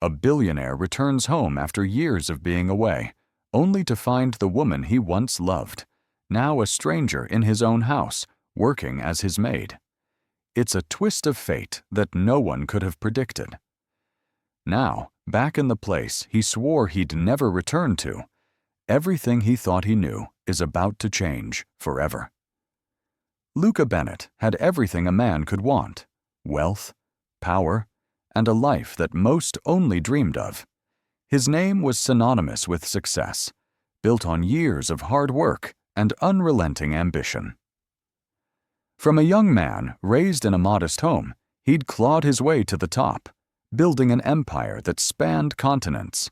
A billionaire returns home after years of being away, only to find the woman he once loved, now a stranger in his own house, working as his maid. It's a twist of fate that no one could have predicted. Now, back in the place he swore he'd never return to, everything he thought he knew is about to change forever. Luca Bennett had everything a man could want: wealth, power, and a life that most only dreamed of. His name was synonymous with success, built on years of hard work and unrelenting ambition. From a young man raised in a modest home, he'd clawed his way to the top, building an empire that spanned continents.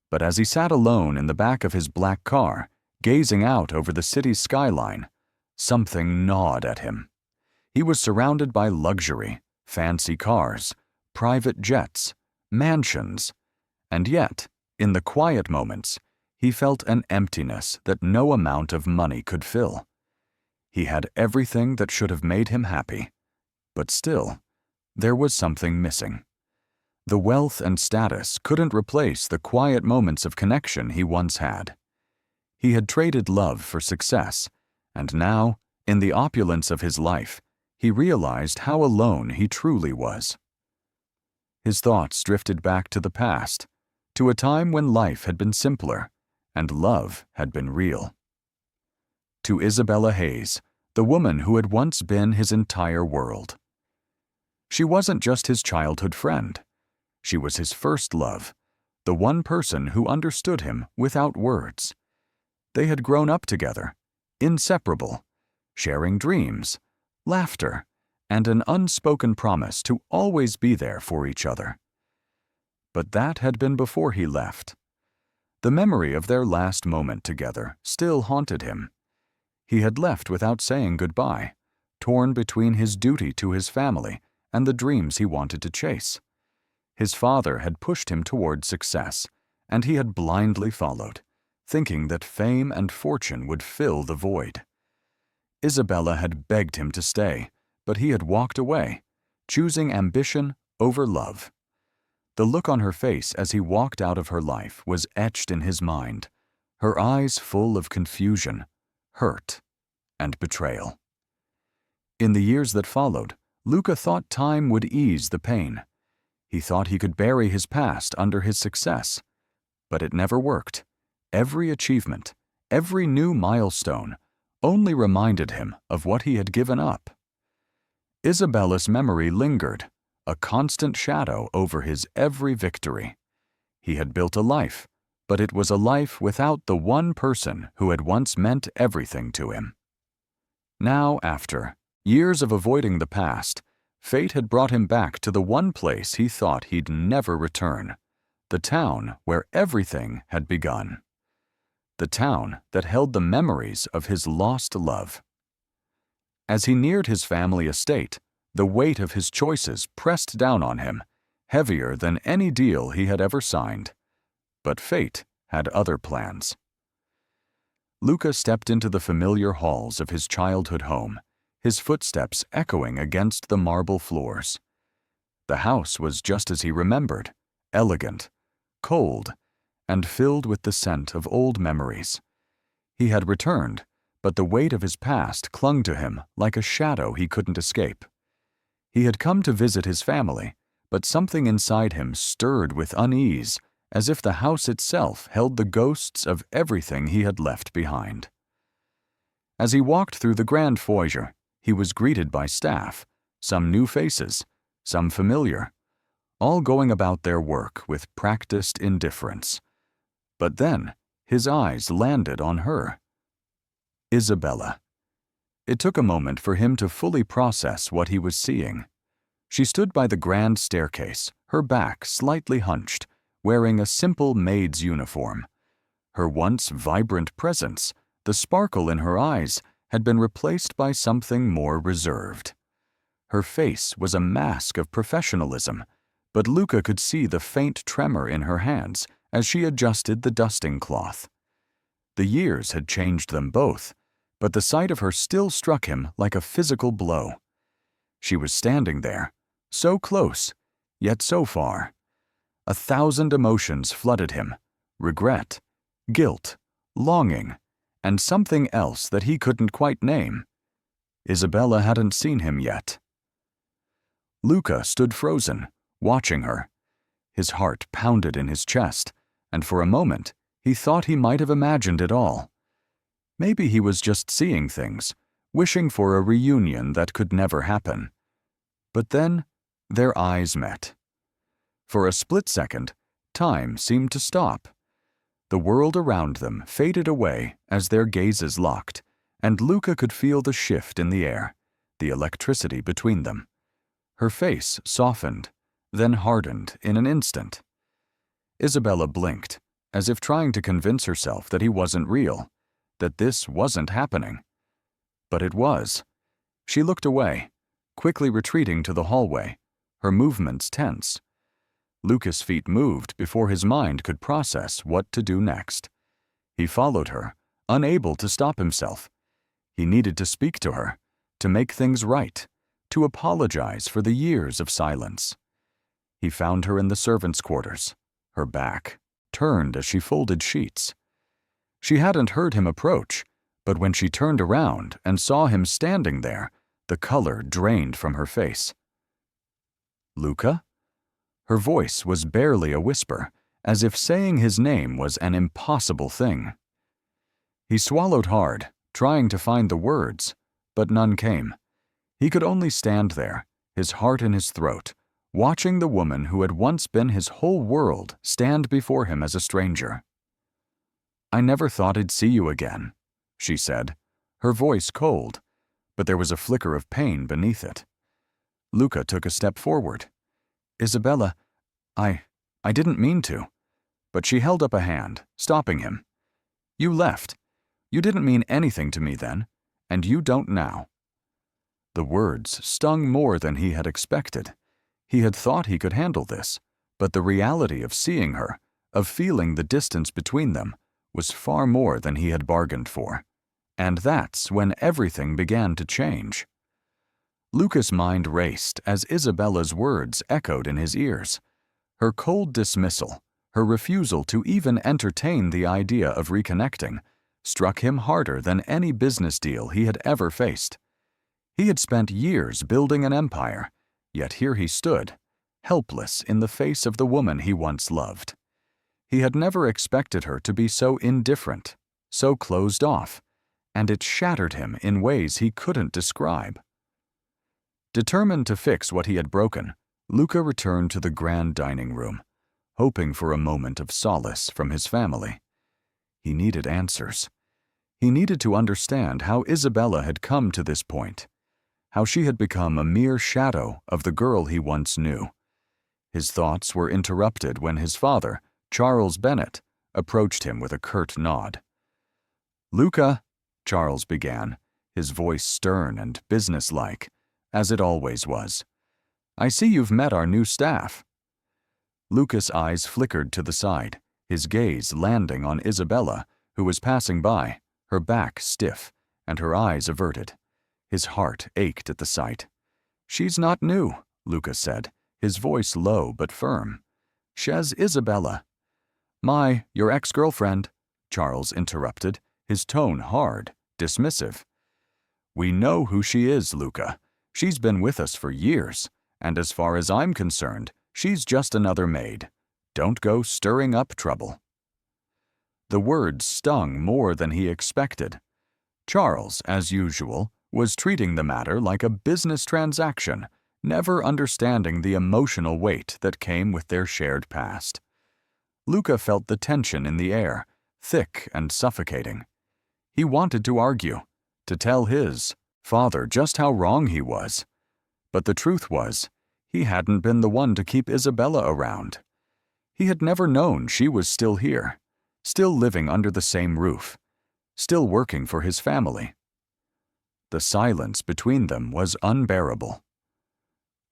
But as he sat alone in the back of his black car, gazing out over the city's skyline, something gnawed at him. He was surrounded by luxury, fancy cars, private jets, mansions, and yet, in the quiet moments, he felt an emptiness that no amount of money could fill. He had everything that should have made him happy, but still, there was something missing. The wealth and status couldn't replace the quiet moments of connection he once had. He had traded love for success, and now, in the opulence of his life, he realized how alone he truly was. His thoughts drifted back to the past, to a time when life had been simpler and love had been real. To Isabella Hayes, the woman who had once been his entire world. She wasn't just his childhood friend. She was his first love, the one person who understood him without words. They had grown up together, inseparable, sharing dreams, laughter, and an unspoken promise to always be there for each other. But that had been before he left. The memory of their last moment together still haunted him. He had left without saying goodbye, torn between his duty to his family and the dreams he wanted to chase. His father had pushed him toward success, and he had blindly followed, thinking that fame and fortune would fill the void. Isabella had begged him to stay, but he had walked away, choosing ambition over love. The look on her face as he walked out of her life was etched in his mind, her eyes full of confusion, hurt, and betrayal. In the years that followed, Luca thought time would ease the pain. He thought he could bury his past under his success, but it never worked. Every achievement, every new milestone, only reminded him of what he had given up. Isabella's memory lingered, a constant shadow over his every victory. He had built a life, but it was a life without the one person who had once meant everything to him. Now, after years of avoiding the past, fate had brought him back to the one place he thought he'd never return, the town where everything had begun. The town that held the memories of his lost love. As he neared his family estate, the weight of his choices pressed down on him, heavier than any deal he had ever signed. But fate had other plans. Luca stepped into the familiar halls of his childhood home, his footsteps echoing against the marble floors. The house was just as he remembered, elegant, cold, and filled with the scent of old memories. He had returned, but the weight of his past clung to him like a shadow he couldn't escape. He had come to visit his family, but something inside him stirred with unease, as if the house itself held the ghosts of everything he had left behind. As he walked through the grand foyer, he was greeted by staff, some new faces, some familiar, all going about their work with practiced indifference. But then, his eyes landed on her. Isabella. It took a moment for him to fully process what he was seeing. She stood by the grand staircase, her back slightly hunched, wearing a simple maid's uniform. Her once vibrant presence, the sparkle in her eyes, had been replaced by something more reserved. Her face was a mask of professionalism, but Luca could see the faint tremor in her hands as she adjusted the dusting cloth. The years had changed them both, but the sight of her still struck him like a physical blow. She was standing there, so close, yet so far. 1,000 emotions flooded him: regret, guilt, longing, and something else that he couldn't quite name. Isabella hadn't seen him yet. Luca stood frozen, watching her. His heart pounded in his chest, and for a moment he thought he might have imagined it all. Maybe he was just seeing things, wishing for a reunion that could never happen. But then their eyes met. For a split second, time seemed to stop. The world around them faded away as their gazes locked, and Luca could feel the shift in the air, the electricity between them. Her face softened, then hardened in an instant. Isabella blinked, as if trying to convince herself that he wasn't real, that this wasn't happening. But it was. She looked away, quickly retreating to the hallway, her movements tense. Luca's feet moved before his mind could process what to do next. He followed her, unable to stop himself. He needed to speak to her, to make things right, to apologize for the years of silence. He found her in the servants' quarters, her back turned as she folded sheets. She hadn't heard him approach, but when she turned around and saw him standing there, the color drained from her face. "Luca?" Her voice was barely a whisper, as if saying his name was an impossible thing. He swallowed hard, trying to find the words, but none came. He could only stand there, his heart in his throat, watching the woman who had once been his whole world stand before him as a stranger. "I never thought I'd see you again," she said, her voice cold, but there was a flicker of pain beneath it. Luca took a step forward. "Isabella, I didn't mean to." But she held up a hand, stopping him. "You left. You didn't mean anything to me then, and you don't now." The words stung more than he had expected. He had thought he could handle this, but the reality of seeing her, of feeling the distance between them, was far more than he had bargained for. And that's when everything began to change. Luca's mind raced as Isabella's words echoed in his ears. Her cold dismissal, her refusal to even entertain the idea of reconnecting, struck him harder than any business deal he had ever faced. He had spent years building an empire, yet here he stood, helpless in the face of the woman he once loved. He had never expected her to be so indifferent, so closed off, and it shattered him in ways he couldn't describe. Determined to fix what he had broken, Luca returned to the grand dining room, hoping for a moment of solace from his family. He needed answers. He needed to understand how Isabella had come to this point, how she had become a mere shadow of the girl he once knew. His thoughts were interrupted when his father, Charles Bennet, approached him with a curt nod. "Luca," Charles began, his voice stern and businesslike, as it always was, "I see you've met our new staff." Luca's eyes flickered to the side, his gaze landing on Isabella, who was passing by, her back stiff and her eyes averted. His heart ached at the sight. "She's not new," Luca said, his voice low but firm. "She's Isabella." Your ex-girlfriend," Charles interrupted, his tone hard, dismissive. "We know who she is, Luca. She's been with us for years, and as far as I'm concerned, she's just another maid. Don't go stirring up trouble." The words stung more than he expected. Charles, as usual, was treating the matter like a business transaction, never understanding the emotional weight that came with their shared past. Luca felt the tension in the air, thick and suffocating. He wanted to argue, to tell his father just how wrong he was. But the truth was, he hadn't been the one to keep Isabella around. He had never known she was still here, still living under the same roof, still working for his family. The silence between them was unbearable.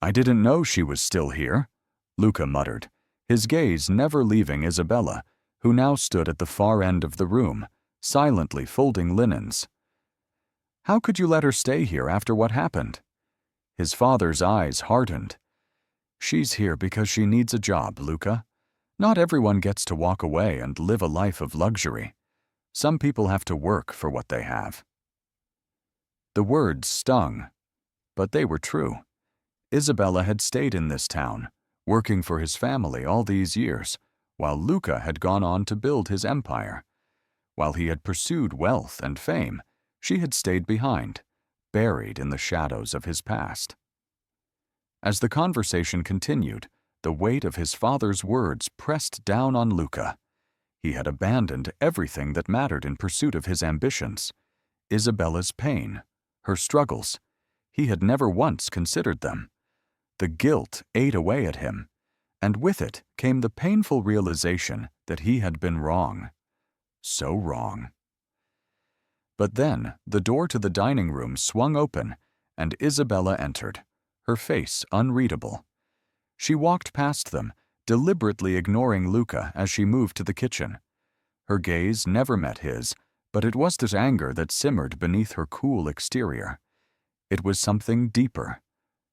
"I didn't know she was still here," Luca muttered, his gaze never leaving Isabella, who now stood at the far end of the room, silently folding linens. "How could you let her stay here after what happened?" His father's eyes hardened. "She's here because she needs a job, Luca. Not everyone gets to walk away and live a life of luxury. Some people have to work for what they have. The words stung, but they were true. Isabella had stayed in this town, working for his family all these years, while Luca had gone on to build his empire. While he had pursued wealth and fame, she had stayed behind, buried in the shadows of his past. As the conversation continued, the weight of his father's words pressed down on Luca. He had abandoned everything that mattered in pursuit of his ambitions. Isabella's pain, her struggles, he had never once considered them. The guilt ate away at him, and with it came the painful realization that he had been wrong. So wrong. But then the door to the dining room swung open, and Isabella entered, her face unreadable. She walked past them, deliberately ignoring Luca as she moved to the kitchen. Her gaze never met his, but it wasn't anger that simmered beneath her cool exterior. It was something deeper,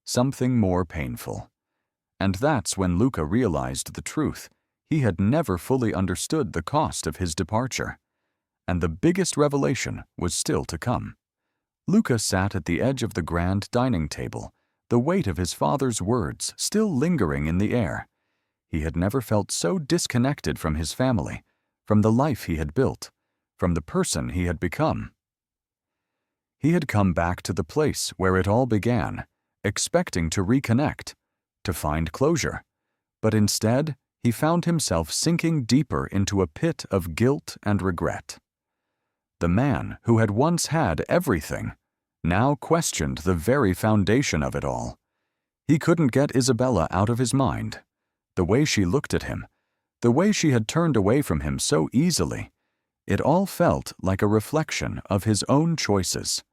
something more painful. And that's when Luca realized the truth. He had never fully understood the cost of his departure. And the biggest revelation was still to come. Luca sat at the edge of the grand dining table, the weight of his father's words still lingering in the air. He had never felt so disconnected from his family, from the life he had built, from the person he had become. He had come back to the place where it all began, expecting to reconnect, to find closure. But instead, he found himself sinking deeper into a pit of guilt and regret. The man who had once had everything now questioned the very foundation of it all. He couldn't get Isabella out of his mind. The way she looked at him, the way she had turned away from him so easily, it all felt like a reflection of his own choices.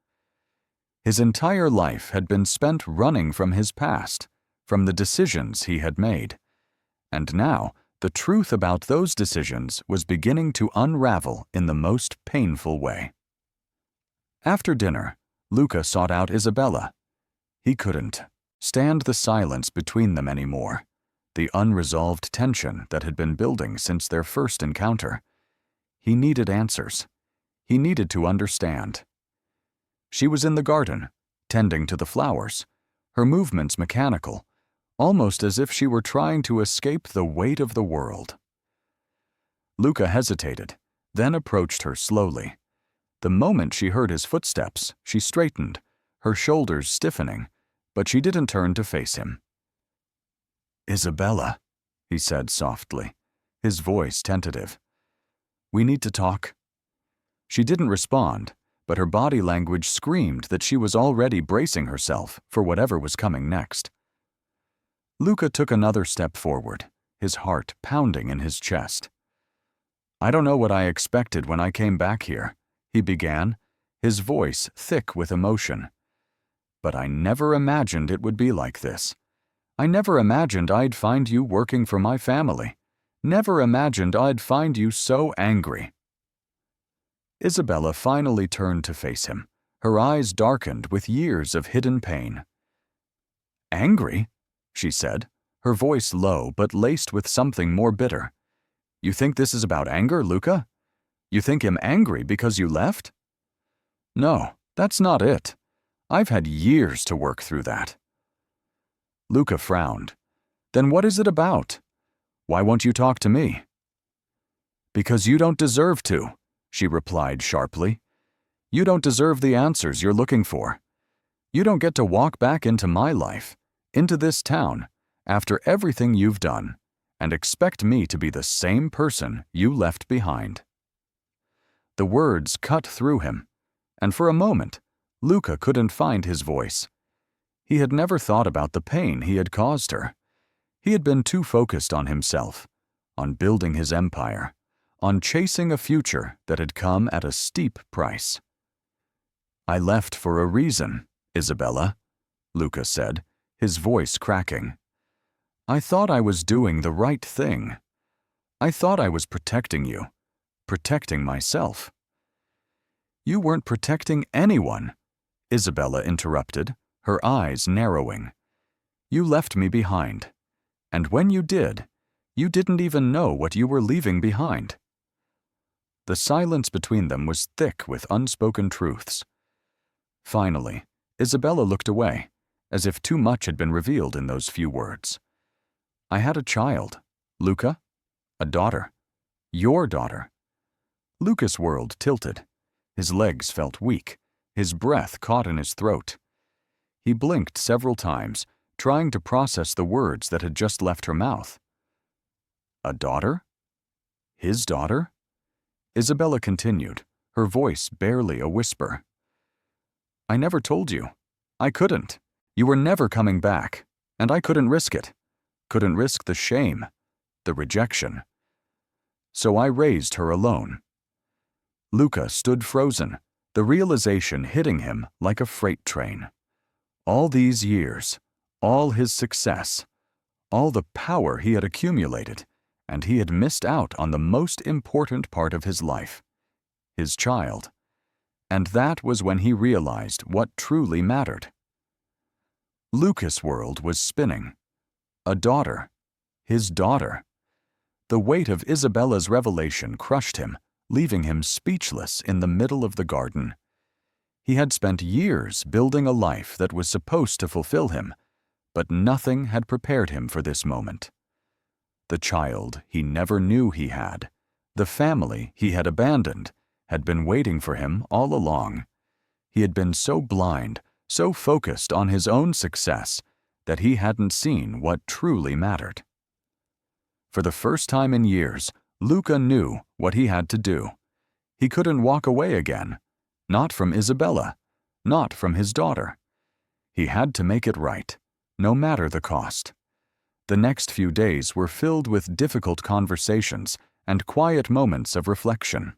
His entire life had been spent running from his past, from the decisions he had made. And now, the truth about those decisions was beginning to unravel in the most painful way. After dinner, Luca sought out Isabella. He couldn't stand the silence between them anymore, the unresolved tension that had been building since their first encounter. He needed answers. He needed to understand. She was in the garden, tending to the flowers, her movements mechanical, almost as if she were trying to escape the weight of the world. Luca hesitated, then approached her slowly. The moment she heard his footsteps, she straightened, her shoulders stiffening, but she didn't turn to face him. "Isabella," he said softly, his voice tentative. "We need to talk." She didn't respond, but her body language screamed that she was already bracing herself for whatever was coming next. Luca took another step forward, his heart pounding in his chest. "I don't know what I expected when I came back here," he began, his voice thick with emotion. "But I never imagined it would be like this. I never imagined I'd find you working for my family. Never imagined I'd find you so angry." Isabella finally turned to face him, her eyes darkened with years of hidden pain. "Angry?" she said, her voice low but laced with something more bitter. "You think this is about anger, Luca? You think I'm angry because you left?" "No, that's not it. I've had years to work through that." Luca frowned. "Then what is it about? Why won't you talk to me?" "Because you don't deserve to," she replied sharply. "You don't deserve the answers you're looking for. You don't get to walk back into my life, into this town, after everything you've done, and expect me to be the same person you left behind." The words cut through him, and for a moment, Luca couldn't find his voice. He had never thought about the pain he had caused her. He had been too focused on himself, on building his empire, on chasing a future that had come at a steep price. "I left for a reason, Isabella," Luca said, his voice cracking. "I thought I was doing the right thing. I thought I was protecting you, protecting myself." "You weren't protecting anyone," Isabella interrupted, her eyes narrowing. "You left me behind. And when you did, You didn't even know what you were leaving behind." The silence between them was thick with unspoken truths. Finally, Isabella looked away, as if too much had been revealed in those few words. "I had a child, Luca, a daughter, your daughter." Luca's world tilted. His legs felt weak, his breath caught in his throat. He blinked several times, trying to process the words that had just left her mouth. A daughter? His daughter? Isabella continued, her voice barely a whisper. "I never told you. I couldn't. You were never coming back, and I couldn't risk it. Couldn't risk the shame, the rejection. So I raised her alone." Luca stood frozen, the realization hitting him like a freight train. All these years, all his success, all the power he had accumulated, and he had missed out on the most important part of his life, his child. And that was when he realized what truly mattered. Luca's world was spinning. A daughter, his daughter. The weight of Isabella's revelation crushed him, leaving him speechless in the middle of the garden. He had spent years building a life that was supposed to fulfill him, but nothing had prepared him for this moment. The child he never knew he had, the family he had abandoned, had been waiting for him all along. He had been so blind, so focused on his own success, that he hadn't seen what truly mattered. For the first time in years, Luca knew what he had to do. He couldn't walk away again, not from Isabella, not from his daughter. He had to make it right, no matter the cost. The next few days were filled with difficult conversations and quiet moments of reflection.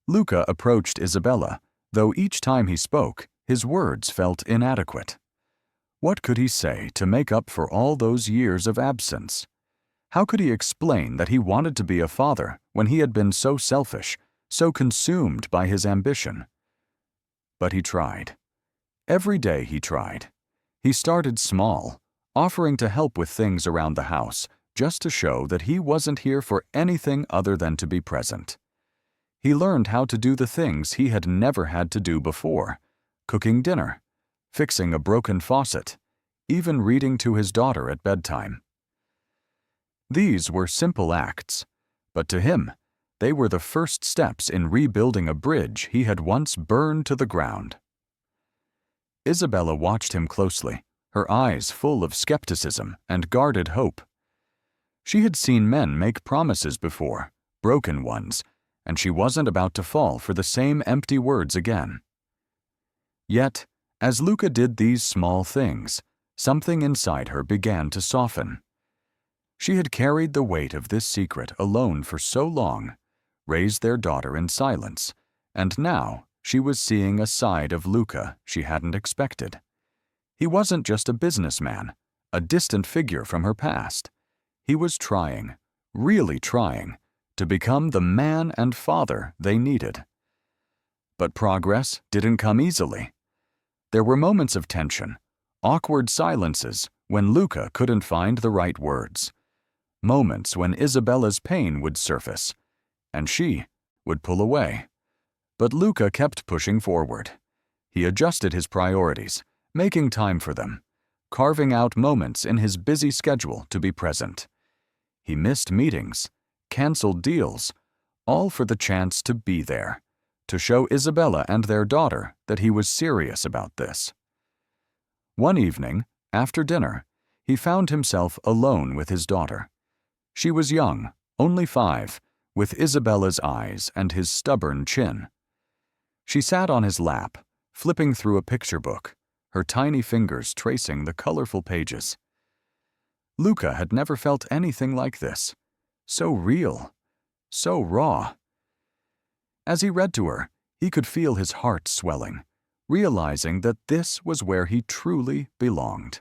Luca approached Isabella, though each time he spoke, his words felt inadequate. What could he say to make up for all those years of absence? How could he explain that he wanted to be a father when he had been so selfish, so consumed by his ambition? But he tried. Every day he tried. He started small, offering to help with things around the house, just to show that he wasn't here for anything other than to be present. He learned how to do the things he had never had to do before: cooking dinner, fixing a broken faucet, even reading to his daughter at bedtime. These were simple acts, but to him, they were the first steps in rebuilding a bridge he had once burned to the ground. Isabella watched him closely, her eyes full of skepticism and guarded hope. She had seen men make promises before, broken ones, and she wasn't about to fall for the same empty words again. Yet, as Luca did these small things, something inside her began to soften. She had carried the weight of this secret alone for so long, raised their daughter in silence, and now she was seeing a side of Luca she hadn't expected. He wasn't just a businessman, a distant figure from her past. He was trying, really trying, to become the man and father they needed. But progress didn't come easily. There were moments of tension, awkward silences when Luca couldn't find the right words, moments when Isabella's pain would surface, and she would pull away. But Luca kept pushing forward. He adjusted his priorities, making time for them, carving out moments in his busy schedule to be present. He missed meetings, canceled deals, all for the chance to be there, to show Isabella and their daughter that he was serious about this. One evening, after dinner, he found himself alone with his daughter. She was young, only 5, with Isabella's eyes and his stubborn chin. She sat on his lap, flipping through a picture book, her tiny fingers tracing the colorful pages. Luca had never felt anything like this. So real, so raw. As he read to her, he could feel his heart swelling, realizing that this was where he truly belonged.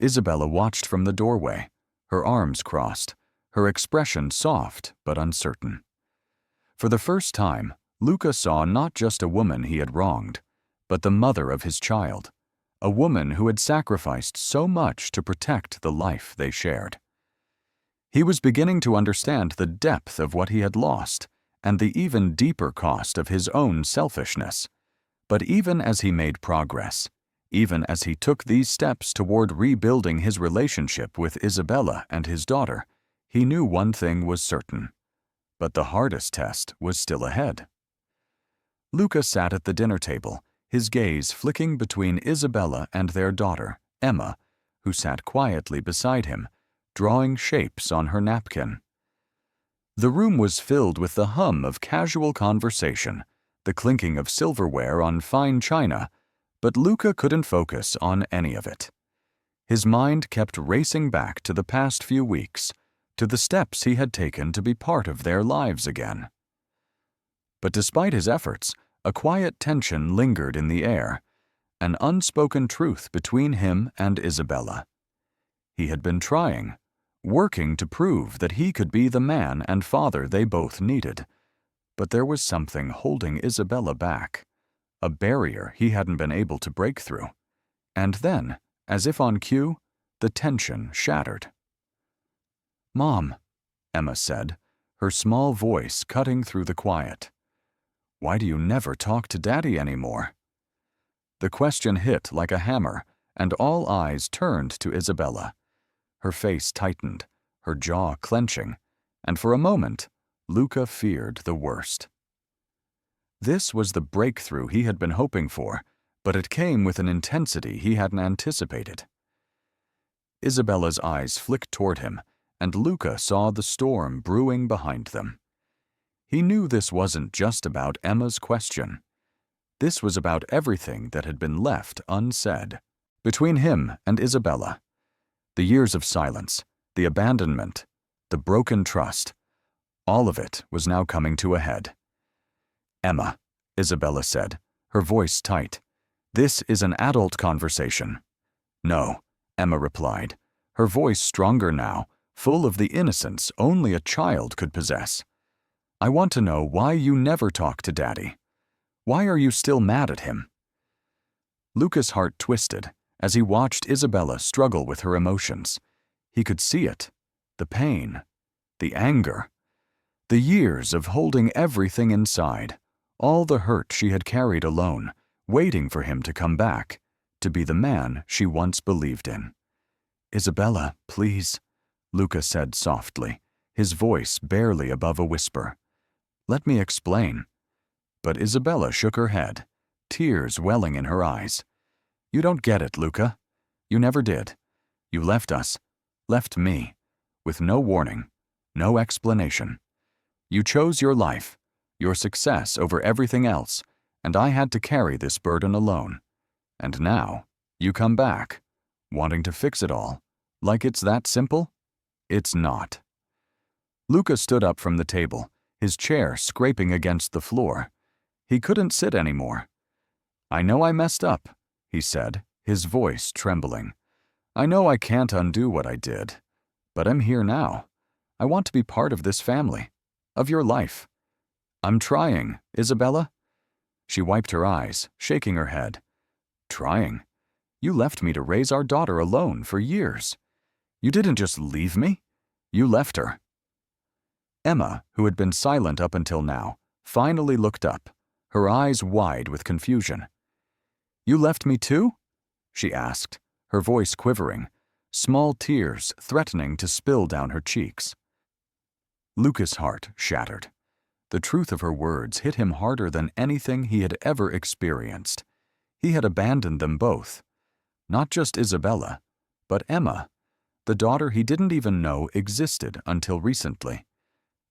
Isabella watched from the doorway, her arms crossed, her expression soft but uncertain. For the first time, Luca saw not just a woman he had wronged, but the mother of his child, a woman who had sacrificed so much to protect the life they shared. He was beginning to understand the depth of what he had lost and the even deeper cost of his own selfishness. But even as he made progress, even as he took these steps toward rebuilding his relationship with Isabella and his daughter, he knew one thing was certain. But the hardest test was still ahead. Luca sat at the dinner table, his gaze flicking between Isabella and their daughter, Emma, who sat quietly beside him, drawing shapes on her napkin. The room was filled with the hum of casual conversation, the clinking of silverware on fine china, but Luca couldn't focus on any of it. His mind kept racing back to the past few weeks, to the steps he had taken to be part of their lives again. But despite his efforts, a quiet tension lingered in the air, an unspoken truth between him and Isabella. He had been trying, working to prove that he could be the man and father they both needed. But there was something holding Isabella back, a barrier he hadn't been able to break through. And then, as if on cue, the tension shattered. "Mom," Emma said, her small voice cutting through the quiet. "Why do you never talk to Daddy anymore?" The question hit like a hammer, and all eyes turned to Isabella. Her face tightened, her jaw clenching, and for a moment, Luca feared the worst. This was the breakthrough he had been hoping for, but it came with an intensity he hadn't anticipated. Isabella's eyes flicked toward him, and Luca saw the storm brewing behind them. He knew this wasn't just about Emma's question. This was about everything that had been left unsaid. Between him and Isabella, the years of silence, the abandonment, the broken trust, all of it was now coming to a head. "Emma," Isabella said, her voice tight, "this is an adult conversation." "No," Emma replied, her voice stronger now, full of the innocence only a child could possess. "I want to know why you never talk to Daddy. Why are you still mad at him?" Luca's heart twisted as he watched Isabella struggle with her emotions. He could see it, the pain, the anger, the years of holding everything inside, all the hurt she had carried alone, waiting for him to come back, to be the man she once believed in. "Isabella, please," Luca said softly, his voice barely above a whisper. "Let me explain." But Isabella shook her head, tears welling in her eyes. "You don't get it, Luca. You never did. You left us, left me, with no warning, no explanation. You chose your life, your success over everything else, and I had to carry this burden alone. And now, you come back, wanting to fix it all, like it's that simple? It's not." Luca stood up from the table, his chair scraping against the floor. He couldn't sit anymore. "I know I messed up," he said, his voice trembling. "I know I can't undo what I did, but I'm here now. I want to be part of this family, of your life. I'm trying, Isabella." She wiped her eyes, shaking her head. "Trying? You left me to raise our daughter alone for years. You didn't just leave me. You left her." Emma, who had been silent up until now, finally looked up, her eyes wide with confusion. "You left me too?" she asked, her voice quivering, small tears threatening to spill down her cheeks. Luca's heart shattered. The truth of her words hit him harder than anything he had ever experienced. He had abandoned them both. Not just Isabella, but Emma, the daughter he didn't even know existed until recently.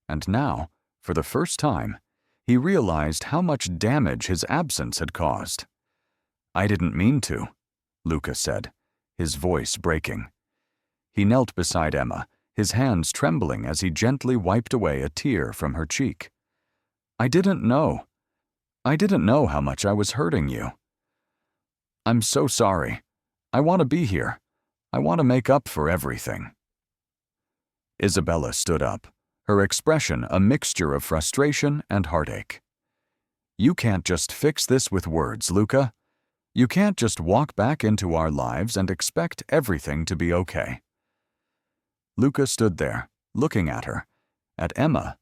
And now, for the first time, he realized how much damage his absence had caused. "I didn't mean to," Luca said, his voice breaking. He knelt beside Emma, his hands trembling as he gently wiped away a tear from her cheek. I didn't know how much I was hurting you. I'm so sorry. I want to be here. I want to make up for everything." Isabella stood up, her expression a mixture of frustration and heartache. "You can't just fix this with words, Luca. You can't just walk back into our lives and expect everything to be okay." Luca stood there, looking at Emma,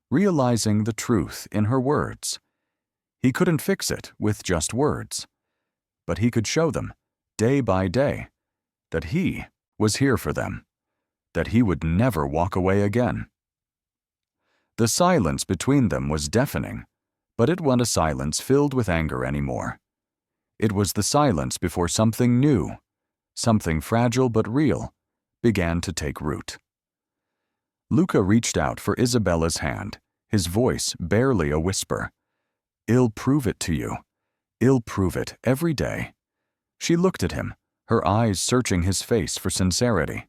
realizing the truth in her words. He couldn't fix it with just words, but he could show them, day by day, that he was here for them, that he would never walk away again. The silence between them was deafening, but it wasn't a silence filled with anger anymore. It was the silence before something new, something fragile but real, began to take root. Luca reached out for Isabella's hand, his voice barely a whisper. "I'll prove it to you. I'll prove it every day." She looked at him, her eyes searching his face for sincerity.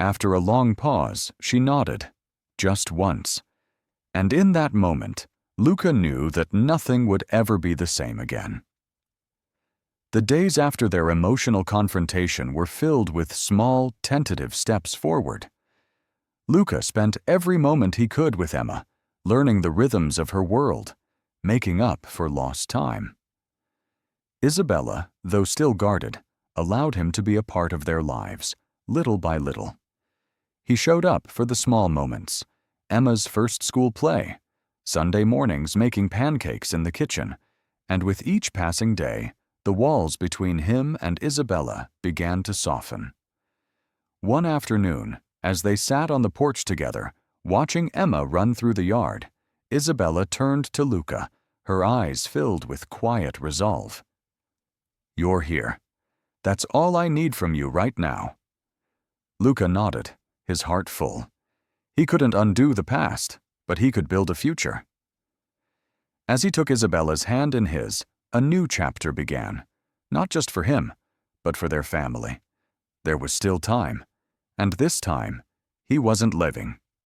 After a long pause, she nodded, just once. And in that moment, Luca knew that nothing would ever be the same again. The days after their emotional confrontation were filled with small, tentative steps forward. Luca spent every moment he could with Emma, learning the rhythms of her world, making up for lost time. Isabella, though still guarded, allowed him to be a part of their lives, little by little. He showed up for the small moments, Emma's first school play, Sunday mornings making pancakes in the kitchen, and with each passing day, the walls between him and Isabella began to soften. One afternoon, as they sat on the porch together, watching Emma run through the yard, Isabella turned to Luca, her eyes filled with quiet resolve. "You're here. That's all I need from you right now." Luca nodded, his heart full. He couldn't undo the past, but he could build a future. As he took Isabella's hand in his, a new chapter began, not just for him, but for their family. There was still time, and this time, he wasn't living.